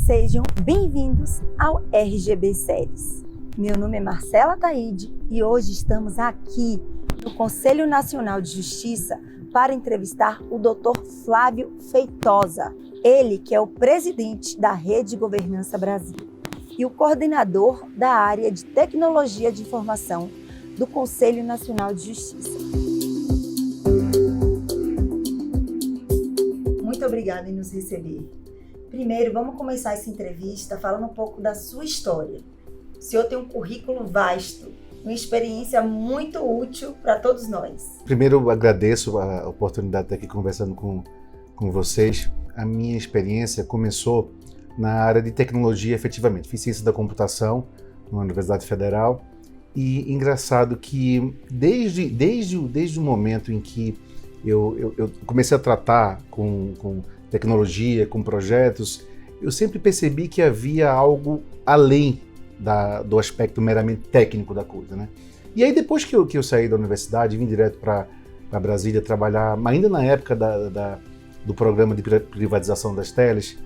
Sejam bem-vindos ao RGB Séries. Meu nome é Marcela Taide e hoje estamos aqui no Conselho Nacional de Justiça para entrevistar o Dr. Flávio Feitosa, ele que é o presidente da Rede Governança Brasil e o coordenador da área de Tecnologia de Informação do Conselho Nacional de Justiça. Muito obrigada em nos receber. Primeiro, vamos começar essa entrevista falando um pouco da sua história. O senhor tem um currículo vasto, uma experiência muito útil para todos nós. Primeiro, eu agradeço a oportunidade de estar aqui conversando com vocês. A minha experiência começou na área de tecnologia, efetivamente. Fiz ciência da computação na Universidade Federal e engraçado que desde o momento em que eu comecei a tratar com tecnologia, com projetos, eu sempre percebi que havia algo além do aspecto meramente técnico da coisa, né? E aí depois que eu saí da universidade, vim direto para Brasília trabalhar, ainda na época do programa de privatização das teles,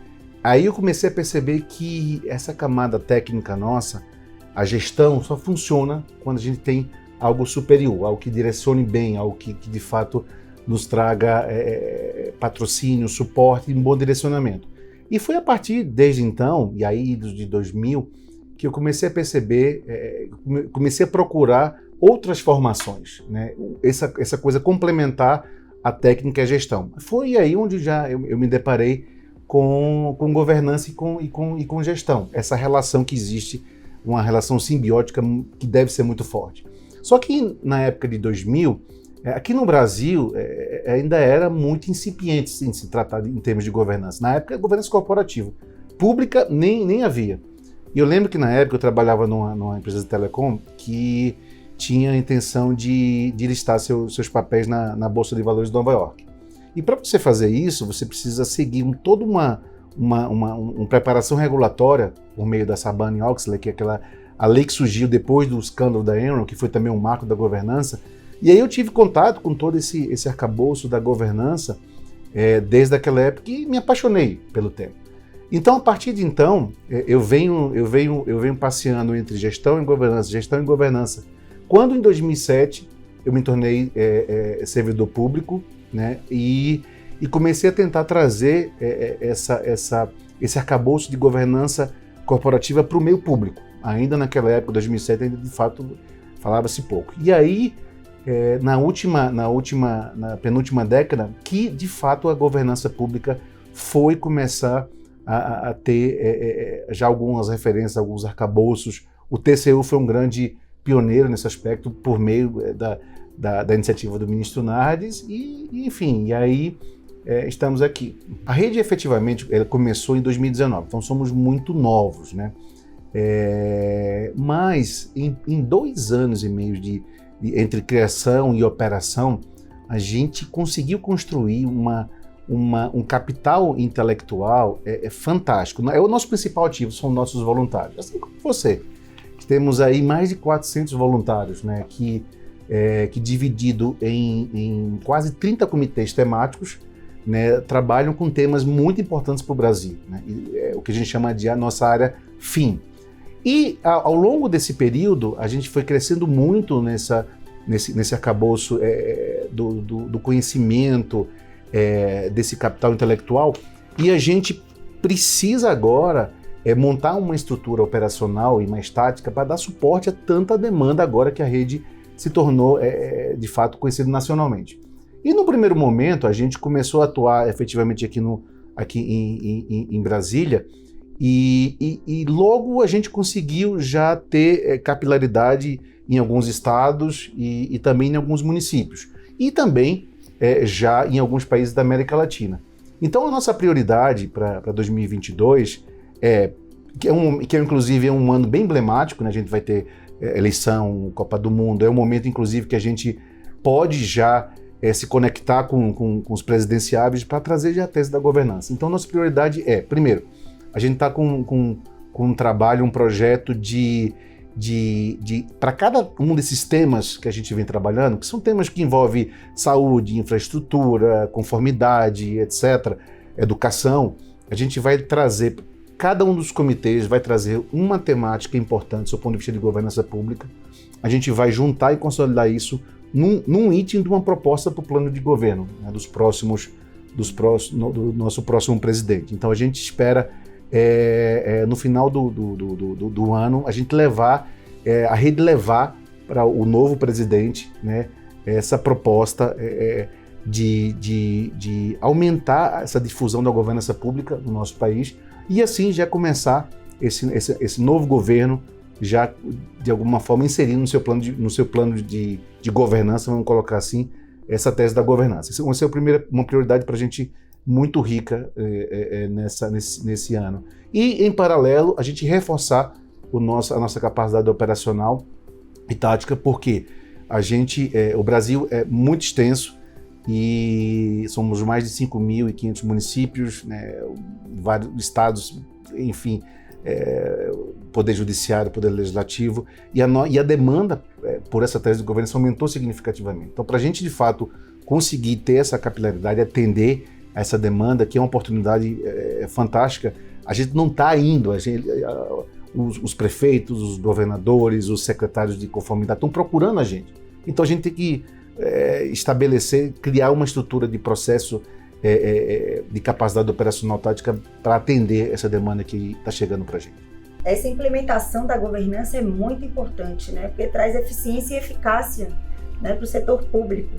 aí eu comecei a perceber que essa camada técnica nossa, a gestão, só funciona quando a gente tem algo superior, algo que direcione bem, algo que de fato nos traga patrocínio, suporte e um bom direcionamento. E foi a partir, desde então, e aí de 2000, que eu comecei a perceber, comecei a procurar outras formações, né? Essa coisa complementar a técnica e a gestão. Foi aí onde eu me deparei com governança e com gestão. Essa relação que existe, uma relação simbiótica que deve ser muito forte. Só que na época de 2000, aqui no Brasil ainda era muito incipiente se tratar em termos de governança. Na época, governança corporativa. Pública nem havia. E eu lembro que na época eu trabalhava numa empresa de telecom que tinha a intenção de listar seus papéis na Bolsa de Valores de Nova York. E para você fazer isso, você precisa seguir toda uma preparação regulatória por meio da Sarbanes-Oxley, que é a lei que surgiu depois do escândalo da Enron, que foi também um marco da governança. E aí eu tive contato com todo esse arcabouço da governança desde aquela época e me apaixonei pelo tema. Então, a partir de então, eu venho passeando entre gestão e governança. Quando em 2007 eu me tornei servidor público, né, e comecei a tentar trazer esse arcabouço de governança corporativa para o meio público. Ainda naquela época, 2007, ainda de fato falava-se pouco. E aí, na penúltima década, que de fato a governança pública foi começar a ter já algumas referências, alguns arcabouços. O TCU foi um grande pioneiro nesse aspecto por meio da iniciativa do ministro Nardes e aí estamos aqui. A rede efetivamente ela começou em 2019, então somos muito novos, né? Mas em 2 anos e meio entre criação e operação, a gente conseguiu construir um capital intelectual fantástico. O nosso principal ativo são nossos voluntários, assim como você. Temos aí mais de 400 voluntários, né, que dividido em quase 30 comitês temáticos, né, trabalham com temas muito importantes para o Brasil, né, o que a gente chama de a nossa área FIM. E ao longo desse período, a gente foi crescendo muito nesse arcabouço do conhecimento, desse capital intelectual, e a gente precisa agora montar uma estrutura operacional e mais tática para dar suporte a tanta demanda agora que a rede se tornou de fato conhecida nacionalmente. E no primeiro momento a gente começou a atuar efetivamente aqui em Brasília e logo a gente conseguiu já ter capilaridade em alguns estados e também em alguns municípios e também já em alguns países da América Latina. Então a nossa prioridade para 2022 que inclusive é um ano bem emblemático, né? A gente vai ter eleição, Copa do Mundo, é um momento inclusive que a gente pode já se conectar com os presidenciáveis para trazer já a tese da governança. Então nossa prioridade primeiro, a gente está com um trabalho, um projeto para cada um desses temas que a gente vem trabalhando, que são temas que envolvem saúde, infraestrutura, conformidade, etc., educação, a gente vai trazer cada um dos comitês vai trazer uma temática importante do ponto de vista de governança pública. A gente vai juntar e consolidar isso num item de uma proposta para o plano de governo, né, do nosso próximo presidente. Então a gente espera, no final do ano, a gente a rede levar para o novo presidente, né, essa proposta de aumentar essa difusão da governança pública no nosso país e assim já começar esse novo governo já de alguma forma inserindo no seu plano de governança, vamos colocar assim, essa tese da governança. Essa vai ser uma prioridade para a gente muito rica nesse ano. E, em paralelo, a gente reforçar a nossa capacidade operacional e tática, porque o Brasil é muito extenso e somos mais de 5.500 municípios, né, vários estados, enfim, poder judiciário, poder legislativo, e a demanda por essa tese de governança aumentou significativamente. Então, para a gente, de fato, conseguir ter essa capilaridade, atender a essa demanda, que é uma oportunidade fantástica, a gente não está indo, os prefeitos, os governadores, os secretários de conformidade estão procurando a gente. Então, a gente tem que estabelecer, criar uma estrutura de processo de capacidade operacional tática para atender essa demanda que está chegando para a gente. Essa implementação da governança é muito importante, né? Porque traz eficiência e eficácia, né, para o setor público.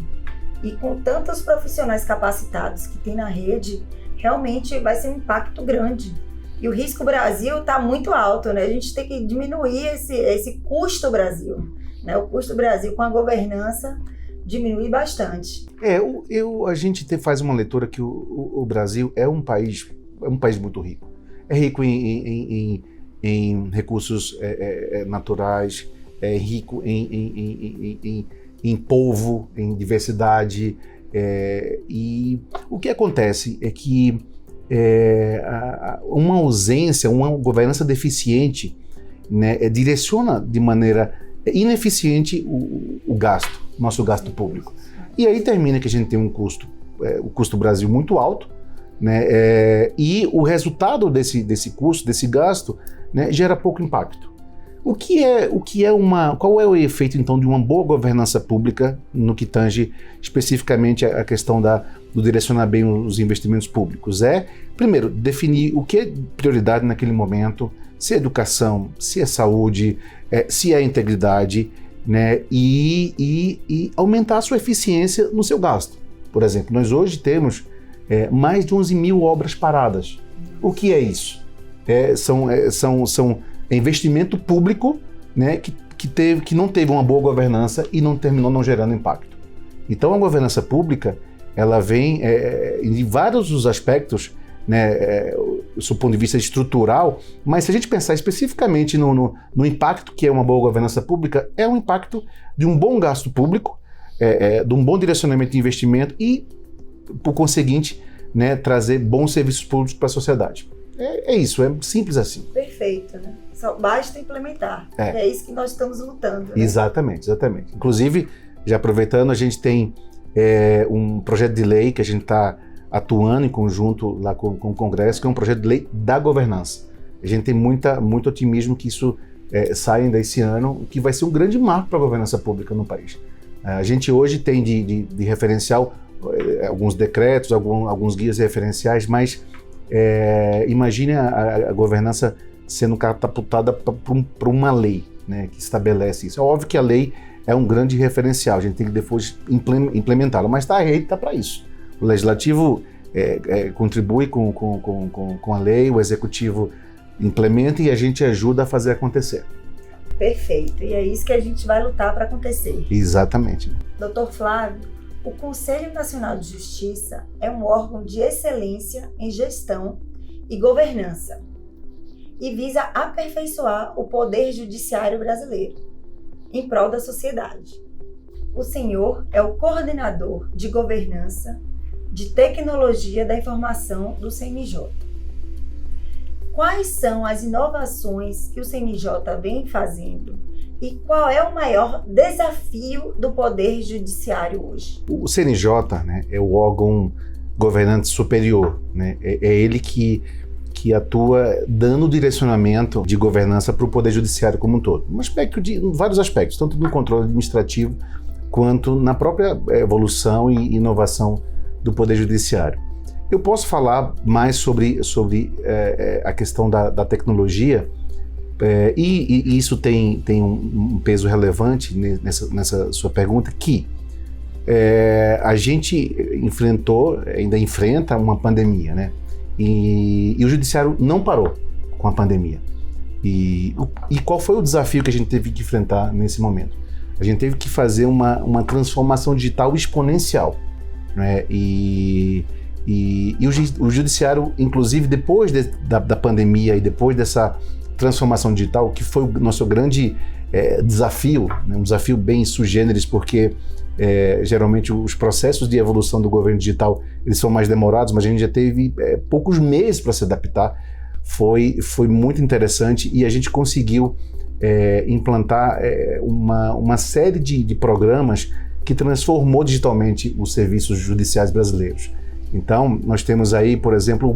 E com tantos profissionais capacitados que tem na rede, realmente vai ser um impacto grande. E o risco Brasil está muito alto, né? A gente tem que diminuir esse custo Brasil, né? O custo Brasil com a governança diminui bastante. A gente faz uma leitura que o Brasil é um país muito rico. É rico em recursos naturais, é rico em povo, em diversidade. E o que acontece é que uma ausência, uma governança deficiente, né, direciona de maneira ineficiente o nosso gasto público. E aí termina que a gente tem o custo Brasil muito alto, né, e o resultado desse custo, desse gasto, né, gera pouco impacto. Qual é o efeito então de uma boa governança pública no que tange especificamente a questão do direcionar bem os investimentos públicos? Primeiro, definir o que é prioridade naquele momento, se é educação, se é saúde, se é integridade, né, e aumentar a sua eficiência no seu gasto. Por exemplo, nós hoje temos mais de 11.000 obras paradas. O que é isso? São investimento público, né, que não teve uma boa governança e terminou não gerando impacto. Então a governança pública, ela vem em vários dos aspectos, né, do ponto de vista estrutural, mas se a gente pensar especificamente no impacto que é uma boa governança pública, é um impacto de um bom gasto público, de um bom direcionamento de investimento e, por conseguinte, né, trazer bons serviços públicos para a sociedade. É isso, é simples assim. Perfeito, né? Só basta implementar. É isso que nós estamos lutando. Né? Exatamente. Inclusive, já aproveitando, a gente tem um projeto de lei que a gente está atuando em conjunto lá com o Congresso, que é um projeto de lei da governança. A gente tem muito otimismo que isso saia ainda esse ano, que vai ser um grande marco para a governança pública no país. A gente hoje tem de referencial alguns decretos, alguns guias referenciais, mas imagine a governança sendo catapultada para uma lei, né, que estabelece isso. É óbvio que a lei é um grande referencial, a gente tem que depois implementá-la, mas a rede está para isso. O legislativo contribui com a lei, o executivo implementa e a gente ajuda a fazer acontecer. Perfeito, e é isso que a gente vai lutar para acontecer. Exatamente. Dr. Flávio, o Conselho Nacional de Justiça é um órgão de excelência em gestão e governança e visa aperfeiçoar o poder judiciário brasileiro em prol da sociedade. O senhor é o coordenador de governança de tecnologia da informação do CNJ. Quais são as inovações que o CNJ vem fazendo e qual é o maior desafio do Poder Judiciário hoje? O CNJ, né, é o órgão governante superior, né, é ele que que atua dando direcionamento de governança para o Poder Judiciário como um todo. Vários aspectos, tanto no controle administrativo quanto na própria evolução e inovação do Poder Judiciário. Eu posso falar mais sobre a questão da tecnologia, e isso tem um peso relevante nessa sua pergunta, que a gente ainda enfrenta uma pandemia, né? E o Judiciário não parou com a pandemia. E qual foi o desafio que a gente teve que enfrentar nesse momento? A gente teve que fazer uma transformação digital exponencial, né? E o Judiciário, inclusive depois da pandemia e depois dessa transformação digital, que foi o nosso grande desafio, né? Um desafio bem sui generis, porque geralmente os processos de evolução do governo digital eles são mais demorados, mas a gente já teve poucos meses para se adaptar. Foi muito interessante e a gente conseguiu implantar uma série de programas que transformou digitalmente os serviços judiciais brasileiros. Então, nós temos aí, por exemplo, o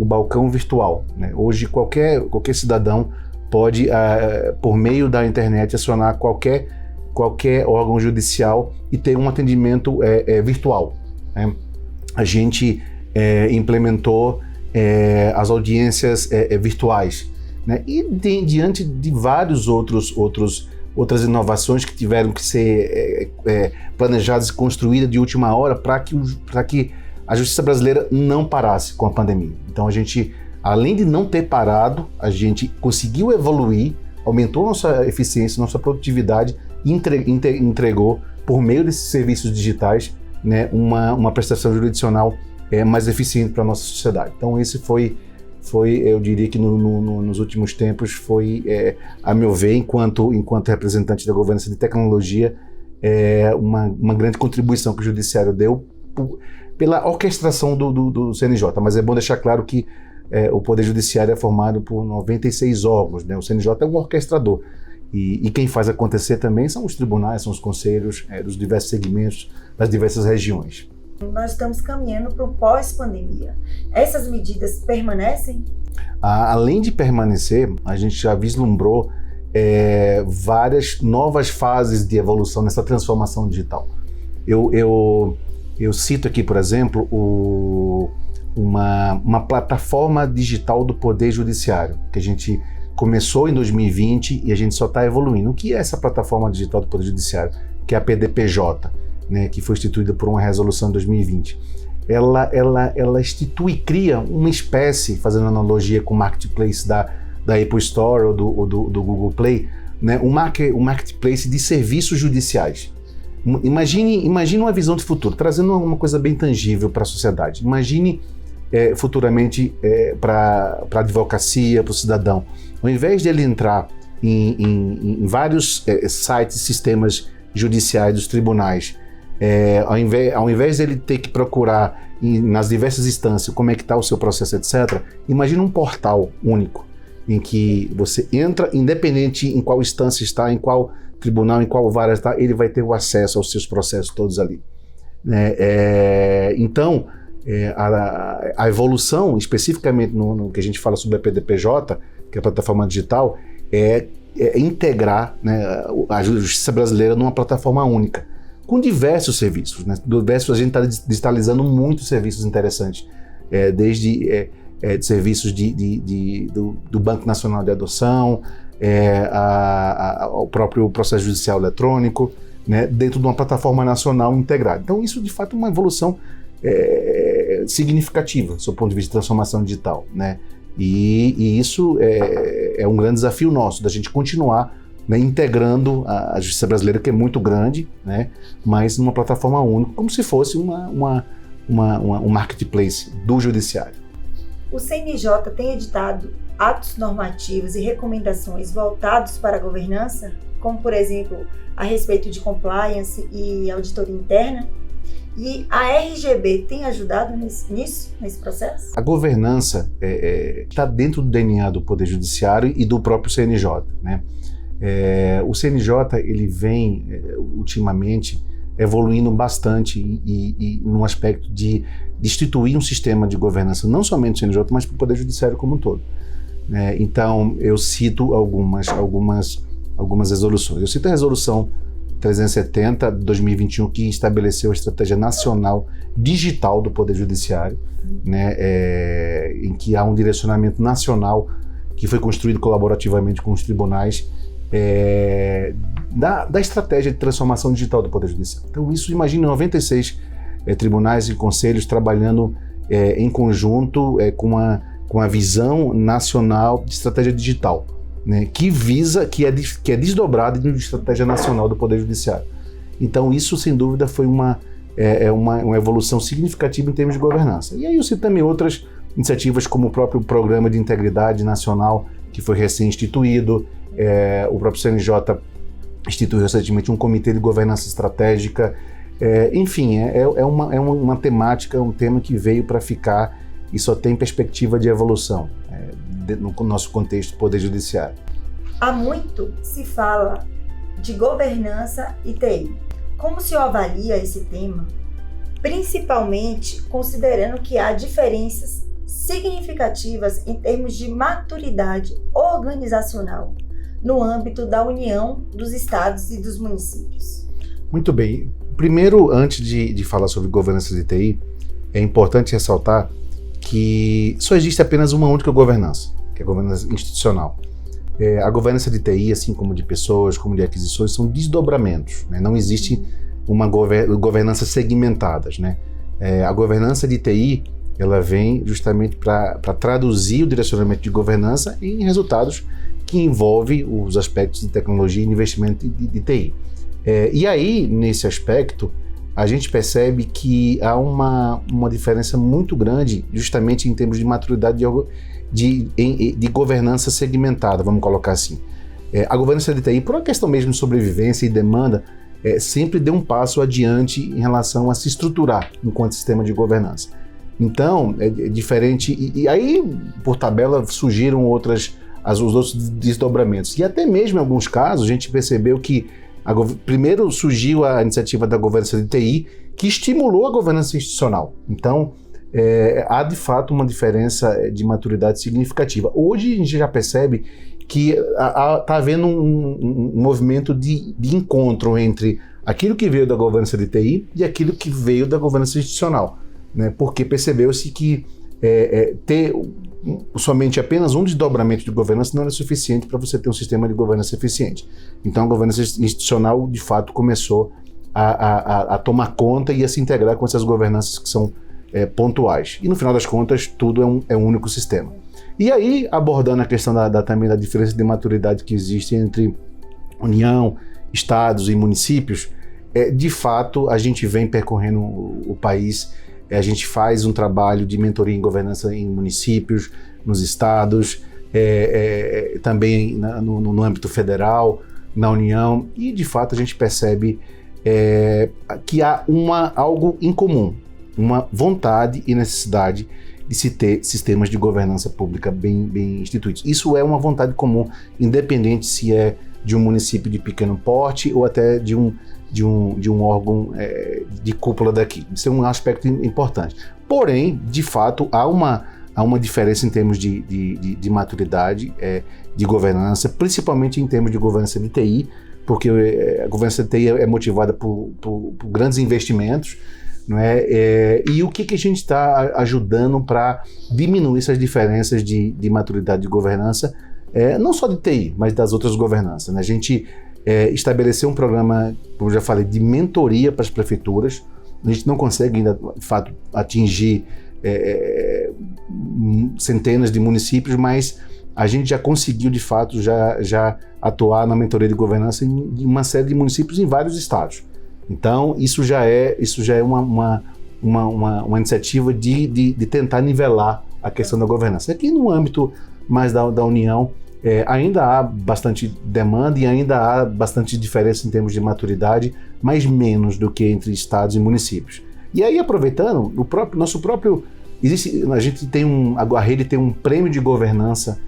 balcão virtual, né? Hoje, qualquer cidadão pode, por meio da internet, acionar qualquer órgão judicial e ter um atendimento virtual, né? A gente implementou as audiências virtuais, né? E diante de vários outras inovações que tiveram que ser planejadas e construídas de última hora para que a justiça brasileira não parasse com a pandemia. Então a gente, além de não ter parado, a gente conseguiu evoluir, aumentou nossa eficiência, nossa produtividade e entregou, por meio desses serviços digitais, né, uma prestação jurisdicional mais eficiente para a nossa sociedade. Então esse foi eu diria que nos últimos tempos foi, a meu ver, enquanto representante da governança de tecnologia, uma grande contribuição que o Judiciário deu pela orquestração do CNJ. Mas é bom deixar claro que o Poder Judiciário é formado por 96 órgãos, né? O CNJ é um orquestrador. E quem faz acontecer também são os tribunais, são os conselhos dos diversos segmentos, das diversas regiões. Nós estamos caminhando para o pós-pandemia. Essas medidas permanecem? Além de permanecer, a gente já vislumbrou várias novas fases de evolução nessa transformação digital. Eu cito aqui, por exemplo, uma plataforma digital do Poder Judiciário, que a gente começou em 2020 e a gente só está evoluindo. O que é essa plataforma digital do Poder Judiciário? Que é a PDPJ, né, que foi instituída por uma resolução em 2020. Ela institui e cria uma espécie, fazendo analogia com o marketplace da Apple Store ou do Google Play, né, um marketplace de serviços judiciais. Imagine uma visão de futuro, trazendo uma coisa bem tangível para a sociedade. Imagine futuramente para a advocacia, para o cidadão. Ao invés de ele entrar em vários sites, sistemas judiciais dos tribunais, ao invés de ele ter que procurar nas diversas instâncias como é que está o seu processo, etc., imagine um portal único em que você entra, independente em qual instância está, em qual tribunal, em qual vara está, ele vai ter o acesso aos seus processos todos ali. Então, a evolução, especificamente no que a gente fala sobre a PDPJ, que é a plataforma digital, é integrar, né, a justiça brasileira numa plataforma única, com diversos serviços, né? A gente está digitalizando muitos serviços interessantes, desde serviços do Banco Nacional de Adoção, ao próprio processo judicial eletrônico, né, dentro de uma plataforma nacional integrada. Então isso de fato é uma evolução significativa, do ponto de vista de transformação digital, né? E isso é um grande desafio nosso, da gente continuar, né, integrando a justiça brasileira, que é muito grande, né, mas numa plataforma única, como se fosse um marketplace do judiciário. O CNJ tem editado atos normativos e recomendações voltados para a governança, como, por exemplo, a respeito de compliance e auditoria interna? E a RGB tem ajudado nesse processo? A governança está dentro do DNA do Poder Judiciário e do próprio CNJ, né? O CNJ ele vem ultimamente evoluindo bastante e num aspecto de instituir um sistema de governança, não somente do CNJ, mas para o Poder Judiciário como um todo. Então, eu cito algumas resoluções. Eu cito a Resolução 370 de 2021, que estabeleceu a Estratégia Nacional Digital do Poder Judiciário, em que há um direcionamento nacional que foi construído colaborativamente com os tribunais da estratégia de transformação digital do Poder Judiciário. Então, isso, imagina 96 tribunais e conselhos trabalhando em conjunto com a visão nacional de estratégia digital, que é desdobrada de uma estratégia nacional do Poder Judiciário. Então, isso, sem dúvida, foi uma evolução significativa em termos de governança. E aí eu cito também outras iniciativas, como o próprio Programa de Integridade Nacional, que foi recém-instituído, o próprio CNJ instituiu recentemente um Comitê de Governança Estratégica. Enfim, é uma temática, um tema que veio para ficar e só tem perspectiva de evolução no nosso contexto Poder Judiciário. Há muito se fala de governança e TI. Como o senhor avalia esse tema, principalmente considerando que há diferenças significativas em termos de maturidade organizacional no âmbito da União, dos estados e dos municípios? Muito bem. Primeiro, antes de falar sobre governança de TI, é importante ressaltar que só existe apenas uma única governança, que é a governança institucional. A governança de TI, assim como de pessoas, como de aquisições, são desdobramentos, Não existe uma governança segmentadas, A governança de TI, ela vem justamente para traduzir o direcionamento de governança em resultados que envolvem os aspectos de tecnologia e investimento de TI. E aí, nesse aspecto, a gente percebe que há uma diferença muito grande, justamente em termos de maturidade de governança segmentada, vamos colocar assim. A governança de TI, por uma questão mesmo de sobrevivência e demanda, sempre deu um passo adiante em relação a se estruturar enquanto sistema de governança. Então, é diferente, e aí, por tabela, surgiram os outros desdobramentos. E até mesmo em alguns casos, a gente percebeu que primeiro surgiu a iniciativa da governança de TI, que estimulou a governança institucional. Então, há de fato uma diferença de maturidade significativa. Hoje a gente já percebe que está havendo um movimento de encontro entre aquilo que veio da governança de TI e aquilo que veio da governança institucional, porque percebeu-se que ter somente apenas um desdobramento de governança não era suficiente para você ter um sistema de governança eficiente. Então a governança institucional de fato começou a tomar conta e a se integrar com essas governanças que são pontuais. E no final das contas tudo é um único sistema. E aí, abordando a questão também da diferença de maturidade que existe entre União, estados e municípios, de fato a gente vem percorrendo o país. A gente faz um trabalho de mentoria em governança em municípios, nos estados, também no âmbito federal, na União, e de fato a gente percebe que há algo em comum, uma vontade e necessidade de se ter sistemas de governança pública bem instituídos. Isso é uma vontade comum, independente se é de um município de pequeno porte ou até de um órgão de cúpula daqui. Isso é um aspecto importante. Porém, de fato, há uma diferença em termos de maturidade de governança, principalmente em termos de governança de TI, porque a governança de TI é motivada por grandes investimentos, e o que a gente está ajudando para diminuir essas diferenças de maturidade de governança, não só de TI, mas das outras governanças. A gente estabeleceu um programa, como eu já falei, de mentoria para as prefeituras. A gente não consegue ainda, de fato, atingir centenas de municípios, mas a gente já conseguiu, de fato, já atuar na mentoria de governança em uma série de municípios em vários estados. Então, isso já é uma iniciativa de tentar nivelar a questão da governança. Aqui no âmbito mais da União, ainda há bastante demanda e ainda há bastante diferença em termos de maturidade, mas menos do que entre estados e municípios. E aí, aproveitando, a rede tem um prêmio de governança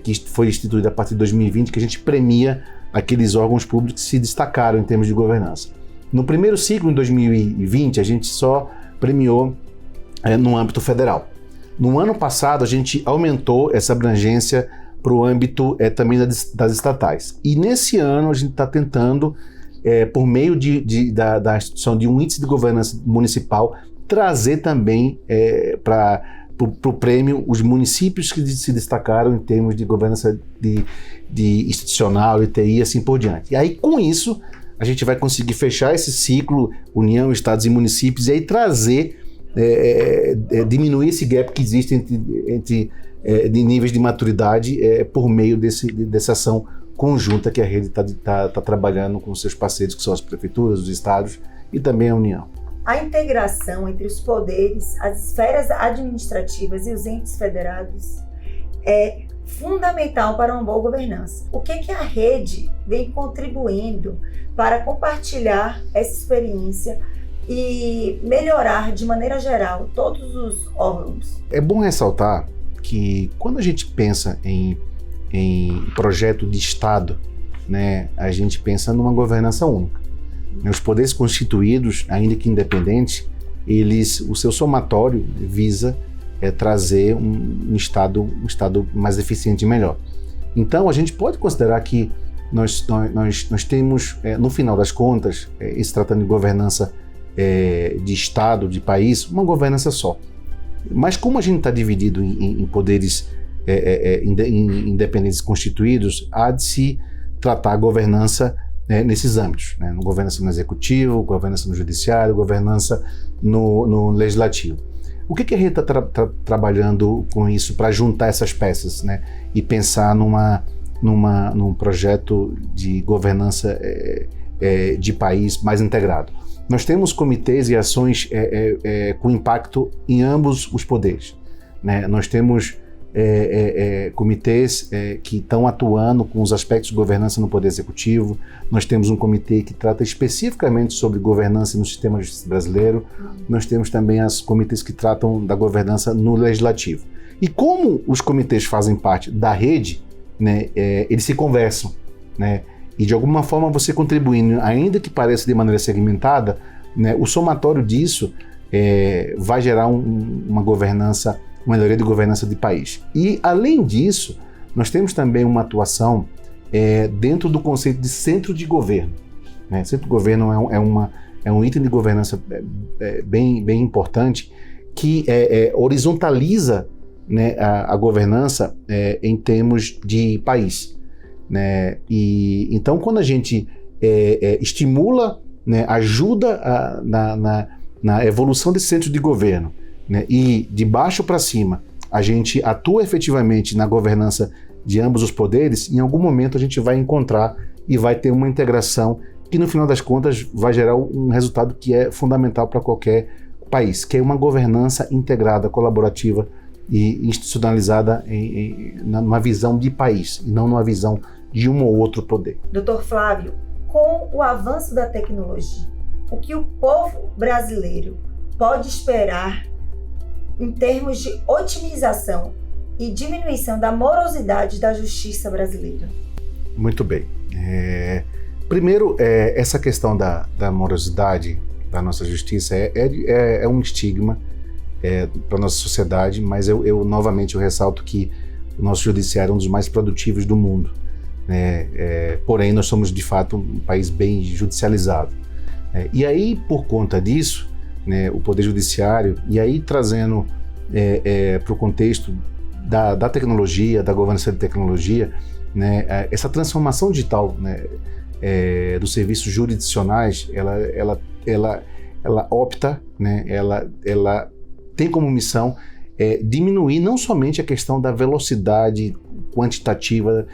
que foi instituído a partir de 2020, que a gente premia aqueles órgãos públicos que se destacaram em termos de governança. No primeiro ciclo, em 2020, a gente só premiou no âmbito federal. No ano passado, a gente aumentou essa abrangência para o âmbito também das estatais. E nesse ano, a gente está tentando, por meio da instituição de um índice de governança municipal, trazer também para o prêmio os municípios que se destacaram em termos de governança de institucional, TI e assim por diante. E aí, com isso, a gente vai conseguir fechar esse ciclo, União, Estados e municípios, e aí trazer, diminuir esse gap que existe entre de níveis de maturidade por meio dessa ação conjunta que a rede está trabalhando com seus parceiros, que são as prefeituras, os estados e também a União. A integração entre os poderes, as esferas administrativas e os entes federados é fundamental para uma boa governança. O que a rede vem contribuindo para compartilhar essa experiência e melhorar de maneira geral todos os órgãos? É bom ressaltar que quando a gente pensa em projeto de Estado, né, a gente pensa numa governança única. Os poderes constituídos, ainda que independentes, o seu somatório visa trazer um estado mais eficiente e melhor. Então, a gente pode considerar que nós temos, no final das contas, se tratando de governança de Estado, de país, uma governança só. Mas como a gente está dividido em poderes independentes constituídos, há de se tratar a governança nesses âmbitos, né? Governança no executivo, governança no judiciário, governança no legislativo. O que a rede está trabalhando com isso para juntar essas peças, né? E pensar num projeto de governança de país mais integrado? Nós temos comitês e ações com impacto em ambos os poderes, né? Nós temos comitês que estão atuando com os aspectos de governança no Poder Executivo. Nós temos um comitê que trata especificamente sobre governança no sistema de justiça brasileiro. Nós temos também os comitês que tratam da governança no Legislativo. E como os comitês fazem parte da rede, né, eles se conversam, né, e de alguma forma você contribuindo, ainda que pareça de maneira segmentada, né, o somatório disso vai gerar uma melhoria de governança de país. E, além disso, nós temos também uma atuação dentro do conceito de centro de governo, né? Centro de governo é um item de governança bem importante que horizontaliza, né, a governança em termos de país, né? E, então, quando a gente estimula, né, ajuda na evolução desse centro de governo, né, e de baixo para cima a gente atua efetivamente na governança de ambos os poderes, em algum momento a gente vai encontrar e vai ter uma integração que no final das contas vai gerar um resultado que é fundamental para qualquer país, que é uma governança integrada, colaborativa e institucionalizada numa visão de país e não numa visão de um ou outro poder. Dr. Flávio, com o avanço da tecnologia, o que o povo brasileiro pode esperar em termos de otimização e diminuição da morosidade da justiça brasileira? Muito bem. Primeiro, essa questão da morosidade da nossa justiça é um estigma para a nossa sociedade, mas eu novamente ressalto que o nosso judiciário é um dos mais produtivos do mundo, né? Porém, nós somos de fato um país bem judicializado. E aí, por conta disso, né, o Poder Judiciário, e aí trazendo para o contexto da tecnologia, da governança de tecnologia, né, essa transformação digital, né, dos serviços jurisdicionais, ela opta, né, ela tem como missão diminuir não somente a questão da velocidade quantitativa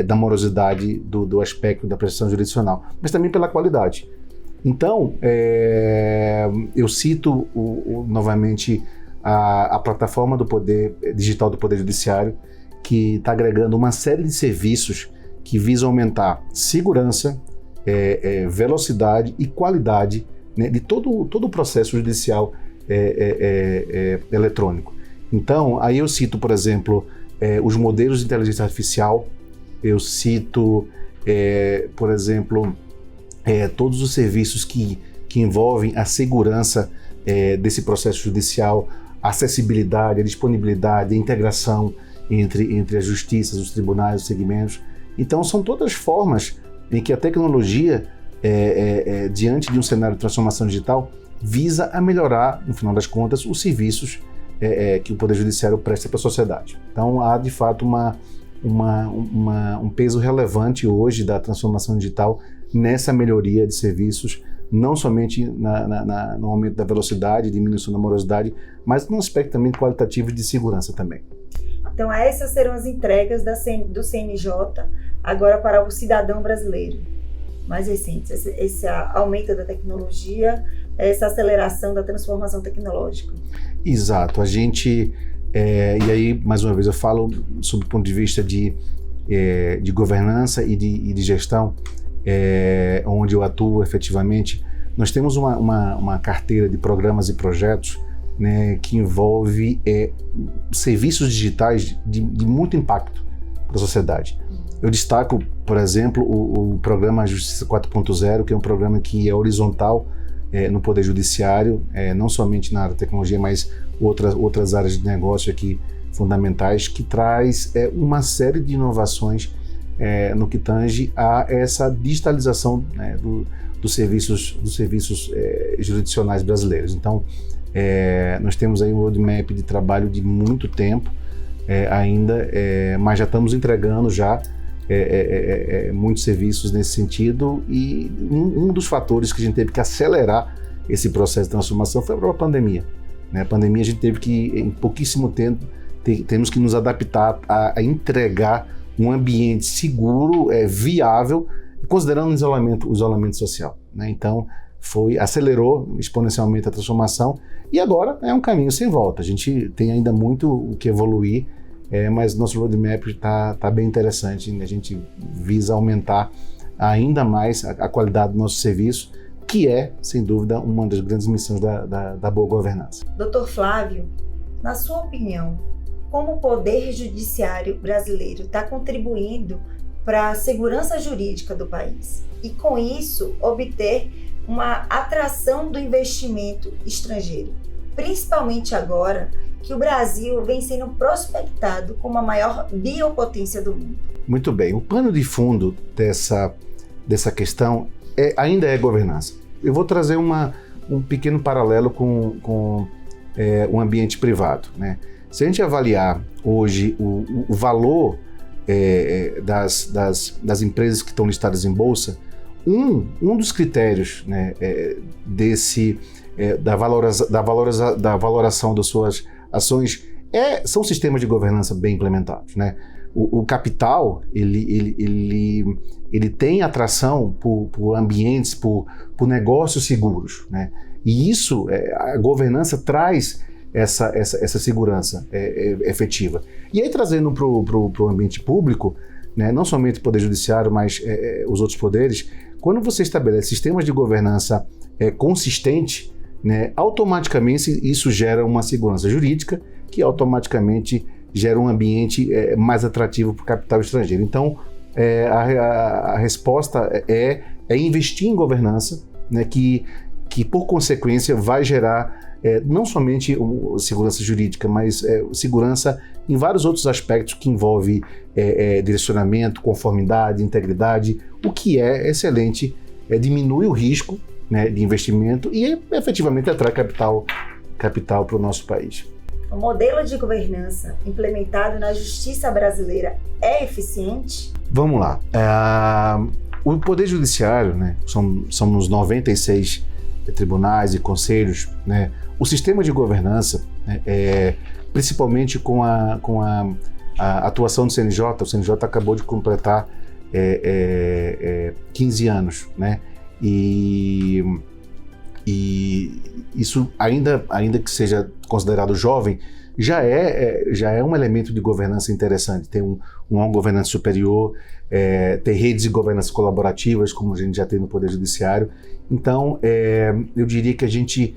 da morosidade do aspecto da prestação jurisdicional, mas também pela qualidade. Então, eu cito novamente a plataforma do Poder Digital do Poder Judiciário, que está agregando uma série de serviços que visam aumentar segurança, velocidade e qualidade, né, de todo o processo judicial eletrônico. Então, aí eu cito, por exemplo, os modelos de inteligência artificial, eu cito, por exemplo, todos os serviços que envolvem a segurança desse processo judicial, a acessibilidade, a disponibilidade, a integração entre as justiças, os tribunais, os segmentos. Então, são todas formas em que a tecnologia, diante de um cenário de transformação digital, visa a melhorar, no final das contas, os serviços que o Poder Judiciário presta para a sociedade. Então, há, de fato, um peso relevante hoje da transformação digital nessa melhoria de serviços, não somente no aumento da velocidade, diminuição da morosidade, mas no aspecto também qualitativo de segurança também. Então, essas serão as entregas do CNJ agora para o cidadão brasileiro. Mais recentes, esse aumento da tecnologia, essa aceleração da transformação tecnológica. Exato. A gente, e aí, mais uma vez, eu falo sob o ponto de vista de governança e de gestão, onde eu atuo efetivamente. Nós temos uma carteira de programas e projetos, né, que envolve serviços digitais de muito impacto para a sociedade. Eu destaco, por exemplo, o programa Justiça 4.0, que é um programa que é horizontal no Poder Judiciário, não somente na área da tecnologia, mas outras áreas de negócio aqui fundamentais, que traz uma série de inovações no que tange a essa digitalização, né, dos serviços jurisdicionais brasileiros. Então, nós temos aí um roadmap de trabalho de muito tempo ainda, mas já estamos entregando muitos serviços nesse sentido, e um dos fatores que a gente teve que acelerar esse processo de transformação foi a própria pandemia. A pandemia, a gente teve que, em pouquíssimo tempo, temos que nos adaptar a entregar um ambiente seguro, viável, considerando o isolamento social, né? Então, acelerou exponencialmente a transformação, e agora é um caminho sem volta. A gente tem ainda muito o que evoluir, mas nosso roadmap está bem interessante, né? A gente visa aumentar ainda mais a qualidade do nosso serviço, que é, sem dúvida, uma das grandes missões da boa governança. Dr. Flávio, na sua opinião, como o Poder Judiciário brasileiro está contribuindo para a segurança jurídica do país e, com isso, obter uma atração do investimento estrangeiro, principalmente agora que o Brasil vem sendo prospectado como a maior biopotência do mundo? Muito bem, o pano de fundo dessa questão ainda é governança. Eu vou trazer um pequeno paralelo com o ambiente privado, né? Se a gente avaliar hoje o valor das empresas que estão listadas em bolsa, um dos critérios, né, da valoração das suas ações são sistemas de governança bem implementados, né? O capital ele tem atração por ambientes, por negócios seguros, né? E isso, a governança traz essa segurança efetiva. E aí, trazendo para o ambiente público, né, não somente o Poder Judiciário, mas os outros poderes, quando você estabelece sistemas de governança consistente, né, automaticamente isso gera uma segurança jurídica, que automaticamente gera um ambiente mais atrativo para o capital estrangeiro. Então, a resposta é investir em governança, né, que por consequência vai gerar não somente segurança jurídica, mas segurança em vários outros aspectos que envolve direcionamento, conformidade, integridade, o que é excelente, diminui o risco, né, de investimento e efetivamente atrai capital para o nosso país. O modelo de governança implementado na justiça brasileira é eficiente? Vamos lá. O Poder Judiciário, né, somos 96 tribunais e conselhos, né? O sistema de governança, né, principalmente com a atuação do CNJ, o CNJ acabou de completar 15 anos, né? E isso, ainda que seja considerado jovem, já é um elemento de governança interessante. Tem uma governança superior, ter redes de governança colaborativas, como a gente já tem no Poder Judiciário. Então, eu diria que a gente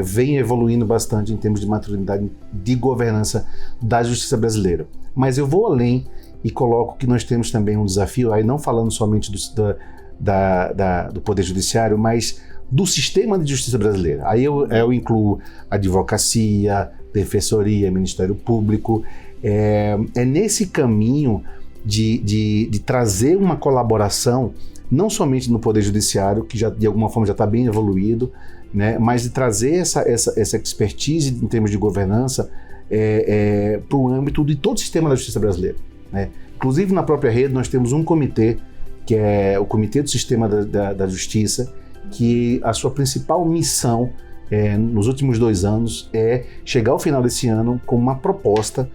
vem evoluindo bastante em termos de maturidade de governança da justiça brasileira. Mas eu vou além e coloco que nós temos também um desafio, aí não falando somente do Poder Judiciário, mas do sistema de justiça brasileira. Aí eu incluo advocacia, defensoria, Ministério Público. É nesse caminho de trazer uma colaboração, não somente no Poder Judiciário, que já de alguma forma já está bem evoluído, né, mas de trazer essa expertise em termos de governança para o âmbito de todo o sistema da justiça brasileira, né? Inclusive, na própria rede, nós temos um comitê, que é o Comitê do Sistema da Justiça, que a sua principal missão nos últimos 2 anos é chegar ao final desse ano com uma proposta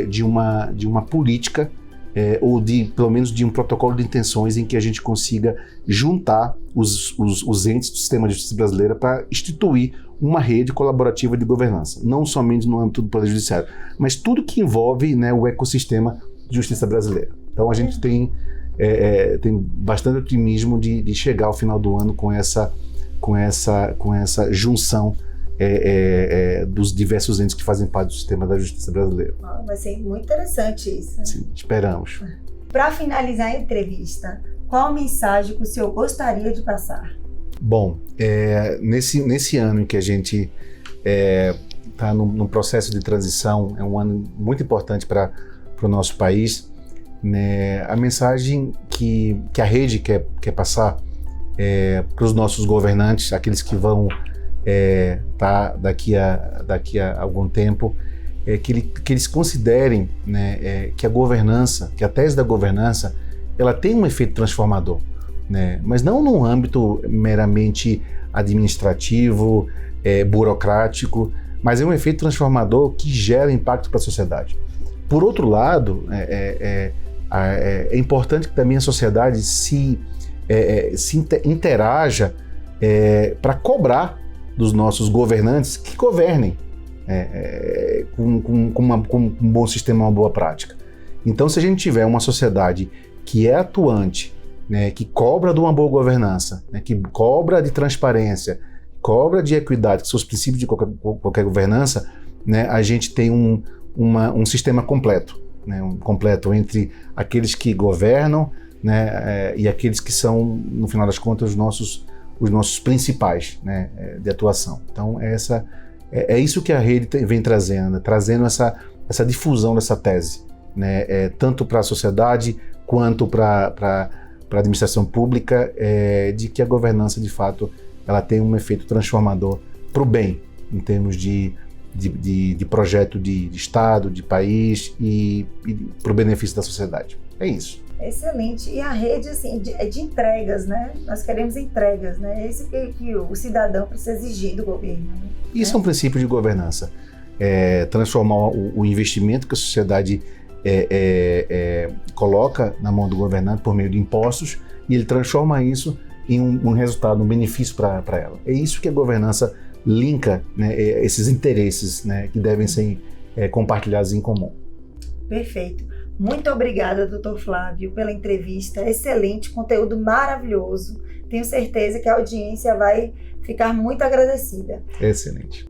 de uma política ou pelo menos de um protocolo de intenções em que a gente consiga juntar os entes do sistema de justiça brasileira para instituir uma rede colaborativa de governança, não somente no âmbito do Poder Judiciário, mas tudo que envolve, né, o ecossistema de justiça brasileira. Então a gente tem bastante otimismo de chegar ao final do ano com essa junção dos diversos entes que fazem parte do sistema da justiça brasileira. Vai ser muito interessante isso. Sim, esperamos. Para finalizar a entrevista, qual mensagem que o senhor gostaria de passar? Bom, nesse ano em que a gente está num processo de transição, é um ano muito importante para o nosso país, né? A mensagem que a rede quer passar para os nossos governantes, aqueles que vão estar daqui a algum tempo, que eles considerem, né, que a governança, que a tese da governança, ela tem um efeito transformador, né? Mas não num âmbito meramente administrativo, burocrático, mas é um efeito transformador que gera impacto para a sociedade. Por outro lado, é importante que também a sociedade se interaja para cobrar dos nossos governantes que governem com um bom sistema, uma boa prática. Então, se a gente tiver uma sociedade que é atuante, né, que cobra de uma boa governança, né, que cobra de transparência, cobra de equidade, que são os princípios de qualquer governança, né, a gente tem um sistema completo, né, completo entre aqueles que governam, né, e aqueles que são, no final das contas, os nossos principais, né, de atuação. Então, é isso que a rede vem trazendo, né, trazendo essa difusão dessa tese, né, tanto para a sociedade quanto para a administração pública, de que a governança, de fato, ela tem um efeito transformador para o bem, em termos de projeto de Estado, de país e para o benefício da sociedade. É isso. Excelente. E a rede, assim, de entregas, né? Nós queremos entregas, né? É isso que o cidadão precisa exigir do governo. Né? Isso é um princípio de governança. Transformar o investimento que a sociedade coloca na mão do governante por meio de impostos, e ele transforma isso em um resultado, um benefício para ela. É isso que a governança linka, né, esses interesses, né, que devem ser compartilhados em comum. Perfeito. Muito obrigada, Dr. Flávio, pela entrevista. Excelente, conteúdo maravilhoso. Tenho certeza que a audiência vai ficar muito agradecida. Excelente.